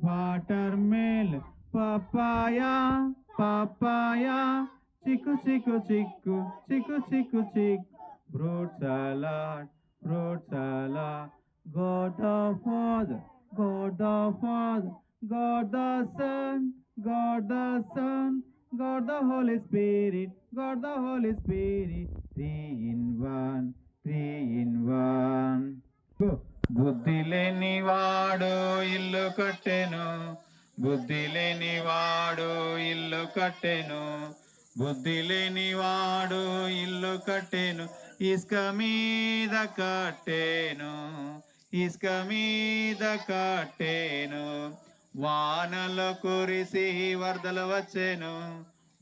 watermelon, papaya, papaya, chiku chiku chiku, chiku chiku chiku, fruit salad, fruit salad. God the Father, God the Father, God the Son, God the Son, God the Holy Spirit, God the Holy Spirit, three in one, three in one. Go. బుద్ధి లేనివాడు ఇల్లు కట్టెను, బుద్ధి లేనివాడు ఇల్లు కట్టెను, బుద్ధి లేనివాడు ఇల్లు కట్టెను, ఇసుక మీద కట్టెను, ఇసుక మీద కట్టెను. వానలు కురిసి వరదలు వచ్చెను,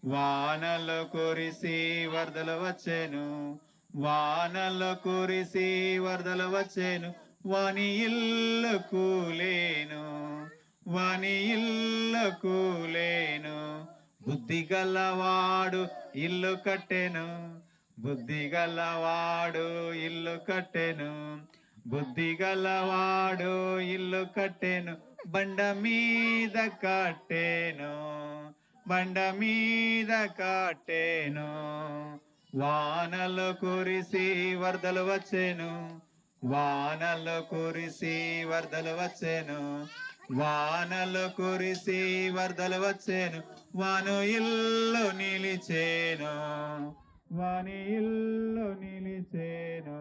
వానలు కురిసి వరదలు వచ్చెను, వానలు కురిసి వరదలు వచ్చెను. వాని ఇల్లు కూలేను, వాని ఇల్లు కూలేను. బుద్ధి గలవాడు ఇల్లు కట్టెను, బుద్ధి గలవాడు ఇల్లు కట్టెను, బుద్ధి గలవాడు ఇల్లు కట్టెను. బండ మీద కట్టెను, బండ మీద కట్టెను. వానలు కురిసి వరదలు వచ్చెను, వానలు కురిసి వరదలు వచ్చెను, వానలు కురిసి వరదలు వచ్చెను. వాను ఇల్లు నిలిచేను, వాని ఇల్లు నిలిచేను.